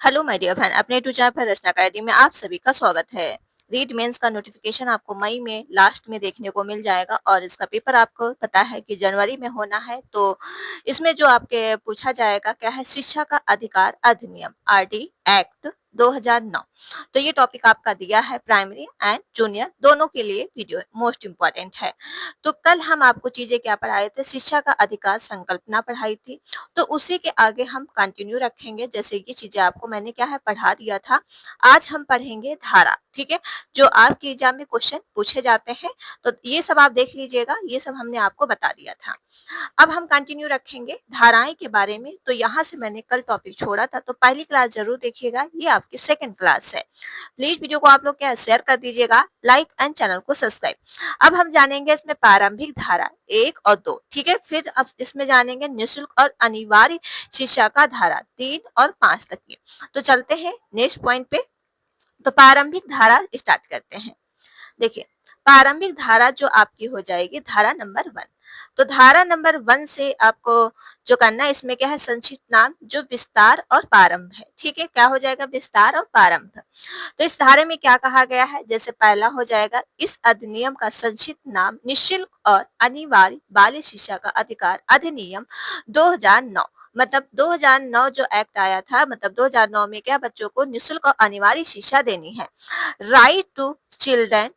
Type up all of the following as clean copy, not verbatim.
Hello my dear friend, अपने tutor पर रचना academy में आप सभी का स्वागत है। रीड मेंस का नोटिफिकेशन आपको मई में लास्ट में देखने को मिल जाएगा और इसका पेपर आपको पता है कि जनवरी में होना है। तो इसमें जो आपके पूछा जाएगा क्या है, शिक्षा का अधिकार अधिनियम आरटी एक्ट 2009। तो ये टॉपिक आपका दिया है प्राइमरी एंड जूनियर दोनों के लिए वीडियो मोस्ट इम्पॉर्टेंट है। तो कल हम आपको चीजें क्या पढ़ाए थे, शिक्षा का अधिकार संकल्पना पढ़ाई थी। तो उसी के आगे हम कंटिन्यू रखेंगे, जैसे ये चीजें आपको मैंने क्या है पढ़ा दिया था। आज हम पढ़ेंगे धारा, ठीक है, जो आपके एग्जाम में क्वेश्चन पूछे जाते हैं। तो ये सब आप देख लीजिएगा, ये सब हमने आपको बता दिया था। अब हम कंटिन्यू रखेंगे धाराएं के बारे में। तो यहाँ से मैंने कल टॉपिक छोड़ा था, तो पहली क्लास जरूर देखिएगा, ये आपकी सेकंड क्लास है। प्लीज वीडियो को आप लोग क्या शेयर कर दीजिएगा, लाइक एंड चैनल को सब्सक्राइब। अब हम जानेंगे इसमें प्रारंभिक धारा 1 और 2, ठीक है। फिर अब इसमें जानेंगे निःशुल्क और अनिवार्य शिक्षा का धारा 3 और 5 तक की। तो चलते हैं नेक्स्ट पॉइंट पे। तो प्रारंभिक धारा स्टार्ट करते हैं। देखिए, प्रारंभिक धारा जो आपकी हो जाएगी धारा नंबर 1। तो धारा नंबर 1 से आपको जो करना है, इसमें क्या है, संक्षिप्त नाम जो विस्तार और प्रारंभ है, ठीक है। क्या हो जाएगा, विस्तार और प्रारंभ। तो इस धारे में क्या कहा गया है, जैसे पहला हो जाएगा, इस अधिनियम का संक्षिप्त नाम निःशुल्क और अनिवार्य बाल शिक्षा का अधिकार अधिनियम 2009। मतलब 2009 जो एक्ट आया था, मतलब 2009 में क्या बच्चों को निःशुल्क और अनिवार्य शिक्षा देनी है। Right to children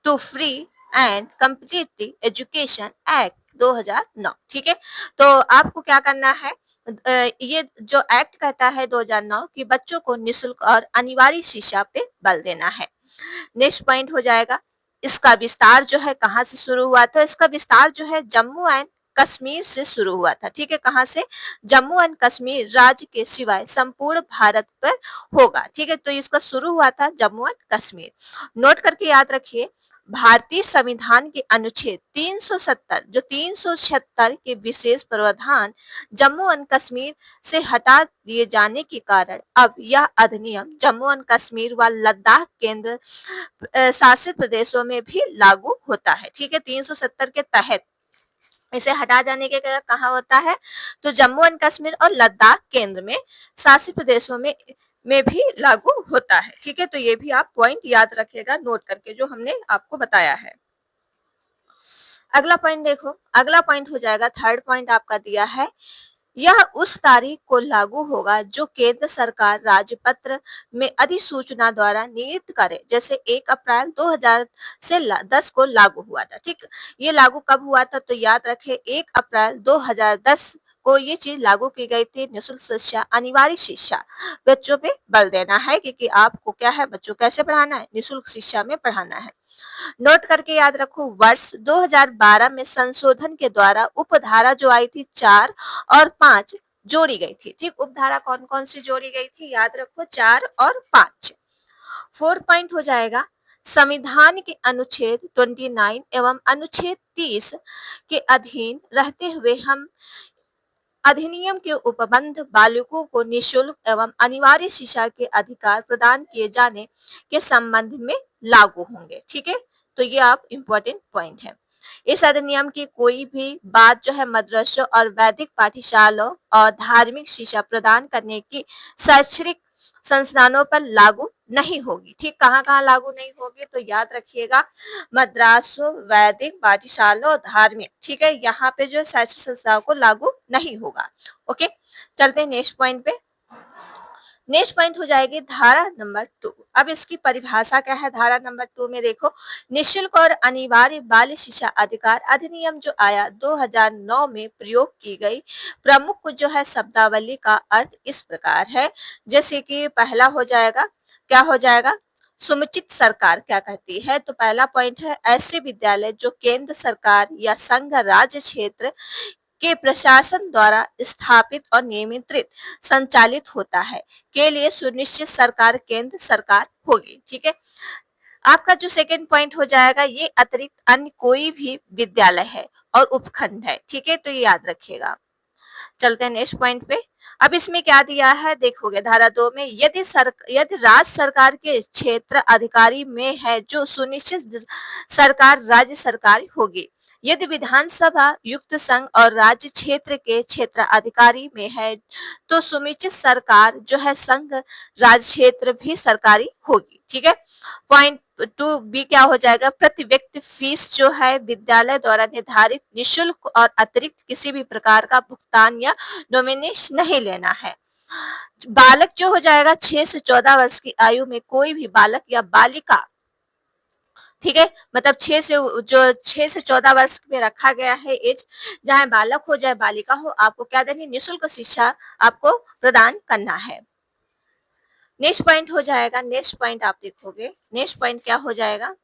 to free and competitive education act 2009, ठीक है। तो आपको क्या करना है, ये जो एक्ट कहता है 2009 कि बच्चों को निःशुल्क और अनिवार्य शिक्षा पे बल देना है। नेक्स्ट पॉइंट हो जाएगा, इसका विस्तार जो है कहाँ से शुरू हुआ था, इसका विस्तार जो है जम्मू एंड कश्मीर से शुरू हुआ था, ठीक है। कहाँ से, जम्मू एंड कश्मीर राज्य के सिवाय संपूर्ण भारत पर होगा, ठीक है। तो इसका शुरू हुआ था जम्मू एंड कश्मीर। नोट करके याद रखिए, भारतीय संविधान के अनुच्छेद 370 जो 376 के विशेष प्रावधान जम्मू एंड कश्मीर से हटा दिए जाने के कारण अब यह अधिनियम जम्मू एंड कश्मीर व लद्दाख केंद्र शासित प्रदेशों में भी लागू होता है, ठीक है। 370 के तहत इसे हटा जाने के कहा होता है, तो जम्मू एंड कश्मीर और लद्दाख केंद्र में शासित प्रदेशों में भी लागू होता है, ठीक है। तो ये भी आप पॉइंट याद रखिएगा नोट करके, जो हमने आपको बताया है। अगला पॉइंट देखो, अगला पॉइंट हो जाएगा, थर्ड पॉइंट आपका दिया है, यह उस तारीख को लागू होगा जो केंद्र सरकार राजपत्र में अधिसूचना द्वारा नियुक्त करे, जैसे 1 अप्रैल 2000 से 10 को लागू हुआ था, ठीक। ये लागू कब हुआ था, तो याद रखें 1 अप्रैल 2010 को ये चीज लागू की गई थी। निःशुल्क शिक्षा, अनिवार्य शिक्षा बच्चों पे बल देना है, क्योंकि आपको क्या है, बच्चों कैसे पढ़ाना है, निःशुल्क शिक्षा में पढ़ाना है। नोट करके याद रखो, वर्ष 2012 में संशोधन के द्वारा उपधारा जो आई थी 4 और 5 जोड़ी गई थी, ठीक। उपधारा कौन कौन सी जोड़ी गई थी, याद रखो 4 और 5। 4 पॉइंट हो जाएगा, संविधान के अनुच्छेद 29 एवं अनुच्छेद 30 के अधीन रहते हुए हम अधिनियम के उपबंध बालकों को निःशुल्क एवं अनिवार्य शिक्षा के अधिकार प्रदान किए जाने के संबंध में लागू होंगे, ठीक है। तो ये आप इम्पोर्टेंट पॉइंट है। इस अधिनियम की कोई भी बात जो है मदरसों और वैदिक पाठशालाओं और धार्मिक शिक्षा प्रदान करने की शैक्षणिक संस्थानों पर लागू नहीं होगी, ठीक। कहाँ कहाँ लागू नहीं होगी, तो याद रखिएगा, मद्रासों, वैदिक पाठशाला और धार्मिक, ठीक है, यहाँ पे जो शैक्षिक संस्थाओं को लागू नहीं होगा। ओके, चलते हैं नेक्स्ट पॉइंट पे। नेक्स्ट पॉइंट हो जाएगी धारा नंबर 2। अब इसकी परिभाषा क्या है, धारा नंबर 2 में देखो, निःशुल्क और अनिवार्य बाल शिक्षा अधिकार अधिनियम जो आया 2009 में प्रयोग की गई प्रमुख जो है शब्दावली का अर्थ इस प्रकार है, जैसे कि पहला हो जाएगा, क्या हो जाएगा, समुचित सरकार क्या कहती है। तो पहला पॉइंट है, ऐसे विद्यालय जो केंद्र सरकार या संघ राज्य क्षेत्र के प्रशासन द्वारा स्थापित और नियंत्रित संचालित होता है के लिए सुनिश्चित सरकार केंद्र सरकार होगी, ठीक है। आपका जो सेकंड पॉइंट हो जाएगा, ये अतिरिक्त अन्य कोई भी विद्यालय है और उपखंड है, ठीक है। तो ये याद रखिएगा। चलते हैं नेक्स्ट पॉइंट पे। अब इसमें क्या दिया है, देखोगे धारा 2 में, यदि राज्य सरकार के क्षेत्र अधिकारी में है जो सुनिश्चित सरकार राज्य सरकार होगी, यदि विधानसभा युक्त संघ और राज्य क्षेत्र के क्षेत्राधिकारी में है तो सुनिश्चित सरकार जो है संघ राज्य क्षेत्र भी सरकारी होगी। ठीक है। पॉइंट 2 बी क्या हो जाएगा, प्रति व्यक्ति फीस जो है विद्यालय द्वारा निर्धारित निशुल्क और अतिरिक्त किसी भी प्रकार का भुगतान या डोमिनेशन नहीं लेना है। बालक जो हो जाएगा 6 से 14 वर्ष की आयु में कोई भी बालक या बालिका, ठीक है, मतलब 6 से 14 वर्ष में रखा गया है एज, चाहे बालक हो चाहे बालिका हो, आपको क्या देनी, निःशुल्क शिक्षा आपको प्रदान करना है। नेक्स्ट पॉइंट हो जाएगा, नेक्स्ट पॉइंट आप देखोगे, नेक्स्ट पॉइंट क्या हो जाएगा,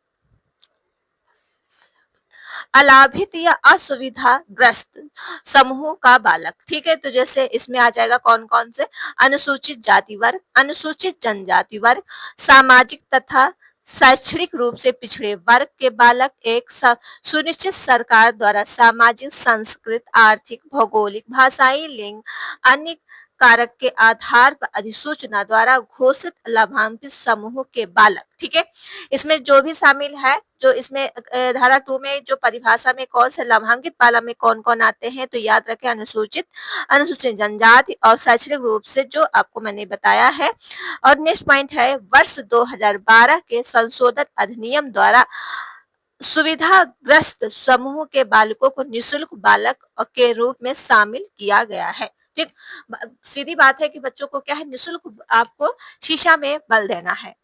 अलाभित या असुविधाग्रस्त समूह का बालक। ठीक है, तो जैसे इसमें आ जाएगा कौन कौन से, अनुसूचित जाति वर्ग, अनुसूचित जनजाति वर्ग, सामाजिक तथा शैक्षणिक रूप से पिछड़े वर्ग के बालक, एक सुनिश्चित सरकार द्वारा सामाजिक, संस्कृत, आर्थिक, भौगोलिक, भाषाई, लिंग, अन्य कारक के आधार पर अधिसूचना द्वारा घोषित लाभान्वित समूह के बालक। ठीक है, इसमें जो भी शामिल है, जो इसमें धारा 2 में जो परिभाषा में कौन से लाभांकित बालक में कौन कौन आते हैं, तो याद रखें अनुसूचित, अनुसूचित जनजाति और शैक्षणिक रूप से, जो आपको मैंने बताया है। और नेक्स्ट पॉइंट है, वर्ष 2012 के संशोधित अधिनियम द्वारा सुविधाग्रस्त समूह के बालकों को निःशुल्क बालक के रूप में शामिल किया गया है। ठीक, सीधी बात है कि बच्चों को क्या है, निःशुल्क आपको शिक्षा में बल देना है।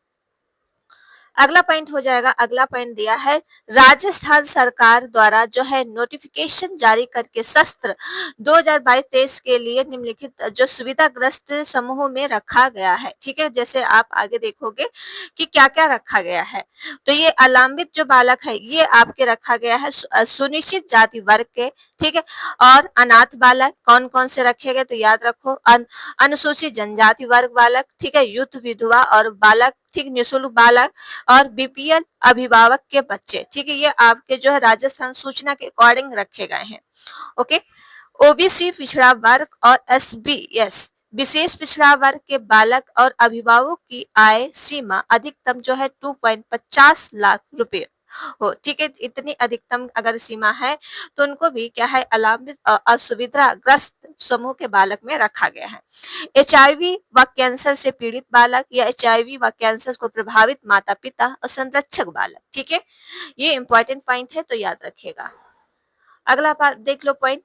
अगला पॉइंट हो जाएगा, अगला पॉइंट दिया है, राजस्थान सरकार द्वारा जो है नोटिफिकेशन जारी करके सत्र 2022-23 के लिए निम्नलिखित जो सुविधाग्रस्त समूह में रखा गया है। ठीक है, जैसे आप आगे देखोगे कि क्या क्या रखा गया है, तो ये अलांबित जो बालक है ये आपके रखा गया है सुनिश्चित जाति वर्ग के। ठीक है, और अनाथ बालक कौन कौन से रखे गए, तो याद रखो, अनुसूचित जनजाति वर्ग बालक, ठीक है, युद्ध विधवा और बालक, ठीक, निःशुल्क बालक और बीपीएल अभिभावक के बच्चे। ठीक है, ये आपके जो है राजस्थान सूचना के अकॉर्डिंग रखे गए हैं। ओके, ओबीसी पिछड़ा वर्ग और एसबीएस विशेष पिछड़ा वर्ग के बालक और अभिभावक की आय सीमा अधिकतम जो है 2.50 लाख रुपए हो। ठीक है, इतनी अधिकतम अगर सीमा है तो उनको भी क्या है, अलाभित असुविधाग्रस्त समूह के बालक में रखा गया है। एचआईवी व कैंसर से पीड़ित बालक या एचआईवी व कैंसर को प्रभावित माता पिता और संरक्षक बालक। ठीक है, ये इंपॉर्टेंट पॉइंट है, तो याद रखिएगा। अगला देख लो पॉइंट,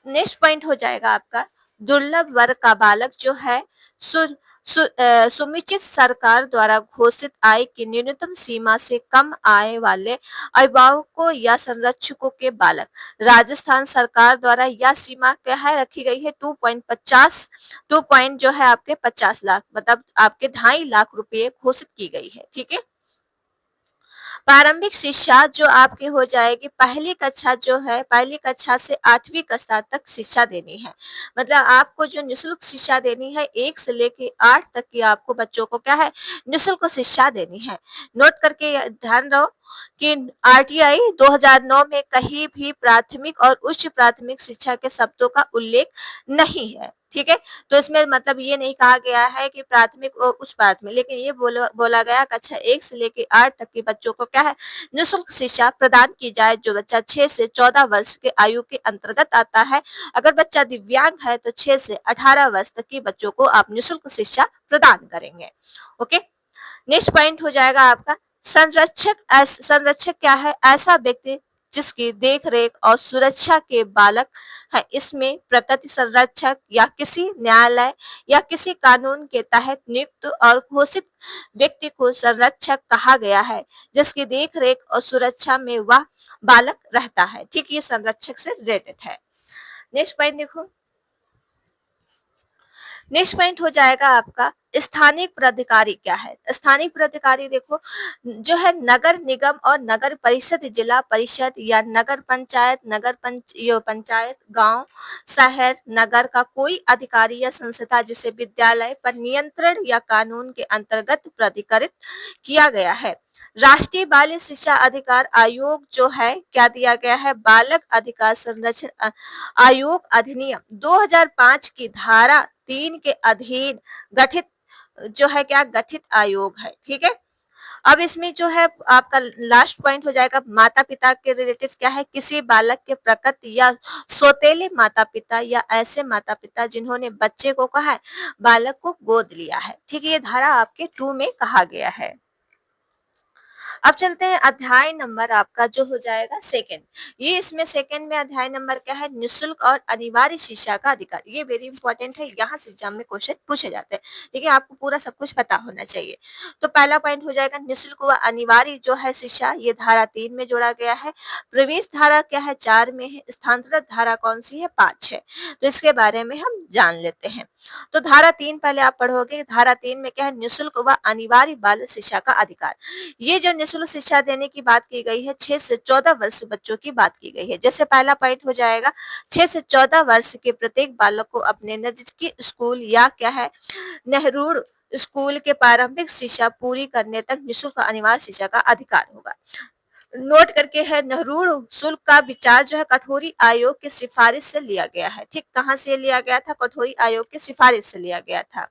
नेक्स्ट पॉइंट हो जाएगा आपका, दुर्लभ वर्ग का बालक जो है सुनिश्चित सरकार द्वारा घोषित आय की न्यूनतम सीमा से कम आय वाले अभिभावकों या संरक्षकों के बालक। राजस्थान सरकार द्वारा यह सीमा क्या है रखी गई है, 2.50, 2 पॉइंट जो है आपके 50 लाख, मतलब आपके 2.5 लाख रुपए घोषित की गई है। ठीक है, प्रारंभिक शिक्षा जो आपकी हो जाएगी, पहली कक्षा जो है, पहली कक्षा से 8वीं कक्षा तक शिक्षा देनी है। मतलब आपको जो निःशुल्क शिक्षा देनी है, 1 से लेके 8 तक की आपको बच्चों को क्या है, निःशुल्क शिक्षा देनी है। नोट करके ध्यान रहो कि आरटीआई 2009 में कहीं भी प्राथमिक और उच्च प्राथमिक शिक्षा के शब्दों का उल्लेख नहीं है। ठीक है, तो इसमें मतलब ये नहीं कहा गया है कि प्राथमिक और उच्च प्राथमिक, लेकिन ये बोला गया कक्षा 1 से लेकर 8 तक के बच्चों को क्या है, निःशुल्क शिक्षा प्रदान की जाए, जो बच्चा 6 से 14 वर्ष के आयु के अंतर्गत आता है। अगर बच्चा दिव्यांग है तो 6 से 18 वर्ष तक के बच्चों को आप निःशुल्क शिक्षा प्रदान करेंगे। ओके, नेक्स्ट पॉइंट हो जाएगा आपका, संरक्षक क्या है, ऐसा व्यक्ति जिसकी देख रेख और सुरक्षा के बालक है। इसमें प्रकृति संरक्षक या किसी न्यायालय या किसी कानून के तहत नियुक्त और घोषित व्यक्ति को संरक्षक कहा गया है, जिसकी देख रेख और सुरक्षा में वह बालक रहता है। ठीक, ये संरक्षक से रिलेटेड है। नेक्स्ट पॉइंट देखो, नेक्स्ट पॉइंट हो जाएगा आपका, स्थानीय प्राधिकारी क्या है। स्थानीय प्राधिकारी देखो, जो है नगर निगम और नगर परिषद, जिला परिषद या नगर पंचायत, पंचायत, गांव, शहर, नगर का कोई अधिकारी या संस्था जिसे विद्यालय पर नियंत्रण या कानून के अंतर्गत प्राधिकृत किया गया है। राष्ट्रीय बाल शिक्षा अधिकार आयोग जो है, क्या दिया गया है, बालक अधिकार संरक्षण आयोग अधिनियम 2005 की धारा 3 के अधीन गठित जो है क्या, गठित आयोग है। ठीक है, अब इसमें जो है आपका लास्ट पॉइंट हो जाएगा माता-पिता के रिलेटेड क्या है, किसी बालक के प्रकृति या सौतेले माता-पिता या ऐसे माता-पिता जिन्होंने बच्चे को कहा है, बालक को गोद लिया है। ठीक है, ये धारा आपके 2 में कहा गया है। अब चलते हैं अध्याय नंबर आपका जो हो जाएगा सेकंड। ये इसमें सेकंड में अध्याय नंबर क्या है, निःशुल्क और अनिवार्य शिक्षा का अधिकार। ये वेरी इंपॉर्टेंट है, यहाँ से एग्जाम में क्वेश्चन पूछे जाते हैं, लेकिन आपको पूरा सब कुछ पता होना चाहिए। तो पहला पॉइंट हो जाएगा निःशुल्क व अनिवार्य जो है शिक्षा, ये धारा 3 में जोड़ा गया है। प्रवेश धारा क्या है, 4 में है। स्थानांतरित धारा कौन सी है, 5 है। तो इसके बारे में हम जान लेते हैं। तो धारा 3 पहले आप पढ़ोगे। धारा 3 में क्या है, निःशुल्क व अनिवार्य बाल शिक्षा का अधिकार। ये जो निःशुल्क शिक्षा देने की बात की गई है, 6 से 14 वर्ष बच्चों की बात की गई है। जैसे पहला पॉइंट हो जाएगा, 6 से 14 वर्ष के प्रत्येक बालक को अपने नजदीकी स्कूल या क्या है, नेहरू स्कूल के प्रारंभिक शिक्षा पूरी करने तक निःशुल्क अनिवार्य शिक्षा का अधिकार होगा। नोट करके है, नेहरू शुल्क का विचार जो है कठोरी आयोग की सिफारिश से लिया गया है। ठीक, कहाँ से लिया गया था, कठोरी आयोग की सिफारिश से लिया गया था।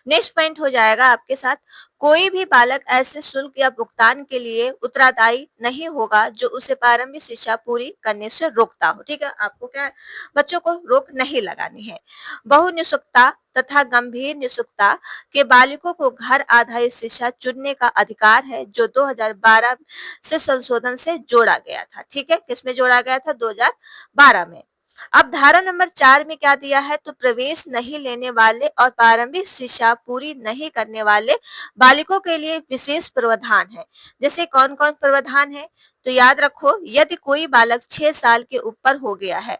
नेक्स्ट पॉइंट हो जाएगा आपके साथ, कोई भी बालक ऐसे शुल्क या भुगतान के लिए उत्तरदायी नहीं होगा जो उसे प्रारंभिक शिक्षा पूरी करने से रोकता हो। ठीक है, आपको क्या है, बच्चों को रोक नहीं लगानी है। बहुनिःशुल्कता तथा गंभीर निःशुल्कता के बालकों को घर आधारित शिक्षा चुनने का अधिकार है, जो 2012 से संशोधन से जोड़ा गया था। ठीक है, किसमें जोड़ा गया था, 2012 में। अब धारा नंबर 4 में क्या दिया है, तो प्रवेश नहीं लेने वाले और प्रारंभिक शिक्षा पूरी नहीं करने वाले बालिकों के लिए विशेष प्रावधान है। जैसे कौन कौन प्रावधान है, तो याद रखो, यदि कोई बालक 6 साल के ऊपर हो गया है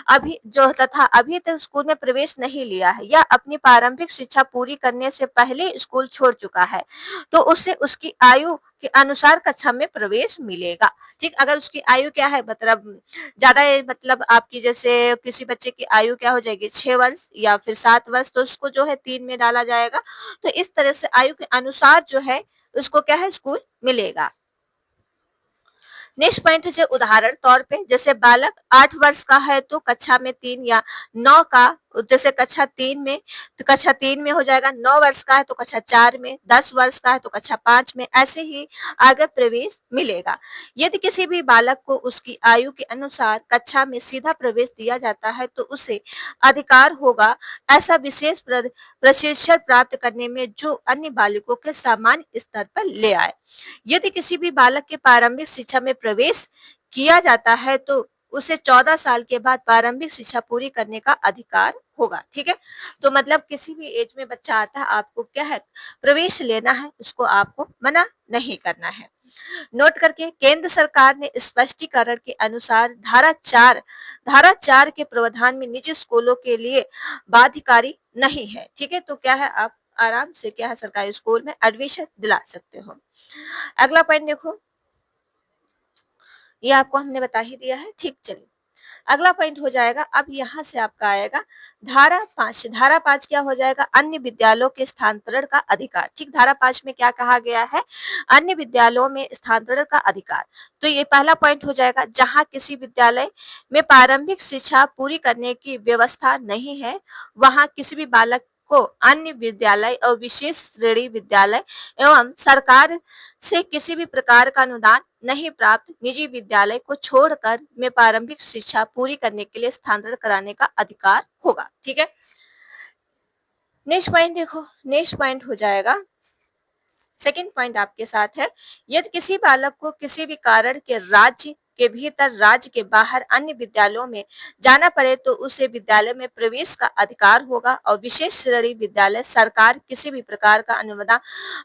अभी जो तथा अभी तक स्कूल में प्रवेश नहीं लिया है या अपनी प्रारंभिक शिक्षा पूरी करने से पहले स्कूल छोड़ चुका है, तो उसे उसकी आयु के अनुसार कक्षा में प्रवेश मिलेगा। ठीक, अगर उसकी आयु क्या है, मतलब ज्यादा मतलब आपकी जैसे किसी बच्चे की आयु क्या हो जाएगी, 6 वर्ष या फिर 7 वर्ष, तो उसको जो है 3 में डाला जाएगा। तो इस तरह से आयु के अनुसार जो है उसको क्या है, स्कूल मिलेगा। नेक्स्ट पॉइंट है, उदाहरण तौर पे जैसे बालक 8 वर्ष का है तो कक्षा में 3 या 9 का, जैसे कक्षा 3 में, तो कक्षा 3 में हो जाएगा। 9 वर्ष का है तो कक्षा 4 में, 10 वर्ष का है तो कक्षा 5 में, ऐसे ही आगे प्रवेश मिलेगा। यदि किसी भी बालक को उसकी आयु के अनुसार कक्षा में सीधा प्रवेश दिया जाता है तो उसे अधिकार होगा ऐसा विशेष प्रशिक्षण प्राप्त करने में जो अन्य बालकों के सामान्य स्तर पर ले आए। यदि किसी भी बालक के प्रारंभिक शिक्षा में प्रवेश किया जाता है तो उसे 14 साल के बाद प्रारंभिक शिक्षा पूरी करने का अधिकार होगा। ठीक है, तो मतलब किसी भी एज में बच्चा आता है, आपको क्या है, प्रवेश लेना है, उसको आपको मना नहीं करना है। नोट करके, केंद्र सरकार ने स्पष्टीकरण के अनुसार धारा 4 के प्रावधान में निजी स्कूलों के लिए बाध्यकारी नहीं है। ठीक है, तो क्या है, आप आराम से क्या है, सरकारी स्कूल में एडमिशन दिला सकते हो। अगला पॉइंट देखो, ये आपको हमने बता ही दिया है। ठीक, चलिए अगला पॉइंट हो जाएगा, अब यहाँ से आपका आएगा धारा 5। धारा 5 क्या हो जाएगा, अन्य विद्यालयों के स्थानांतरण का अधिकार। ठीक, धारा 5 में क्या कहा गया है, अन्य विद्यालयों में स्थानांतरण का अधिकार। तो ये पहला पॉइंट हो जाएगा, जहाँ किसी विद्यालय में प्रारंभिक शिक्षा पूरी करने की व्यवस्था नहीं है, वहाँ किसी भी बालक को अन्य विद्यालय और विशेष श्रेणी विद्यालय एवं सरकार से किसी भी प्रकार का अनुदान नहीं प्राप्त निजी विद्यालय को छोड़कर में प्रारंभिक शिक्षा पूरी करने के लिए स्थानांतरण कराने का अधिकार होगा। ठीक है, नेक्स्ट पॉइंट देखो, नेक्स्ट पॉइंट हो जाएगा, सेकंड पॉइंट आपके साथ है, यदि किसी बालक को किसी भी कारण के राज्य के भीतर राज्य के बाहर अन्य विद्यालयों में जाना पड़े तो उसे विद्यालय में प्रवेश का अधिकार होगा और विशेष श्रेणी विद्यालय सरकार किसी भी प्रकार का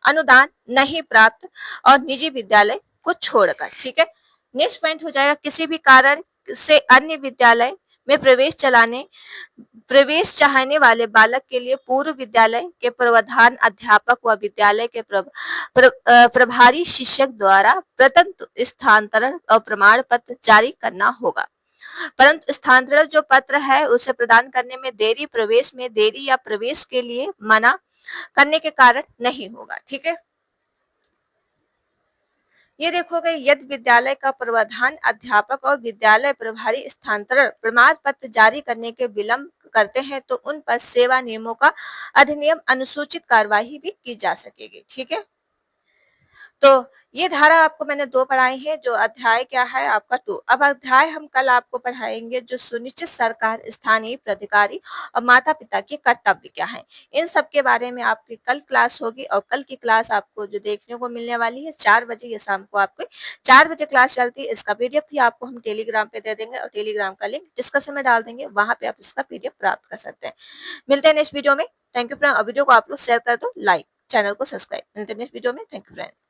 अनुदान नहीं प्राप्त और निजी विद्यालय को छोड़कर। ठीक है, नेक्स्ट पॉइंट हो जाएगा, किसी भी कारण से अन्य विद्यालय में प्रवेश चाहने वाले बालक के लिए पूर्व विद्यालय के प्रधान अध्यापक व विद्यालय के प्रभारी शिक्षक द्वारा प्रतंत्र स्थानांतरण और प्रमाण पत्र जारी करना होगा। परंतु स्थानांतरण जो पत्र है उसे प्रदान करने में देरी प्रवेश में देरी या प्रवेश के लिए मना करने के कारण नहीं होगा। ठीक है, ये देखोगे, यदि विद्यालय का प्रधान अध्यापक और विद्यालय प्रभारी स्थानांतरण प्रमाण पत्र जारी करने के विलंब करते हैं तो उन पर सेवा नियमों का अधिनियम अनुसूचित कार्यवाही भी की जा सकेगी। ठीक है, तो ये धारा आपको मैंने 2 पढ़ाई है, जो अध्याय क्या है आपका 2। अब अध्याय हम कल आपको पढ़ाएँगे जो सुनिश्चित सरकार, स्थानीय प्राधिकारी और माता-पिता के कर्तव्य क्या हैं। इन सब के बारे में आपकी कल क्लास होगी और कल की क्लास आपको जो देखने को मिलने वाली है 4 बजे, ये शाम को आपकी 4 बजे क्लास चलती है। इसका पीडीएफ भी आपको हम टेलीग्राम पे दे देंगे और टेलीग्राम का लिंक डिस्क्रिप्शन में डाल देंगे, वहाँ पे आप इसका पीडीएफ प्राप्त कर सकते हैं। मिलते हैं नेक्स्ट वीडियो में। थैंक यू फ्रेंड और वीडियो को आप लोग शेयर कर दो, लाइक, चैनल को सब्सक्राइब। मिलते हैं नेक्स्ट वीडियो में। Thank you friend.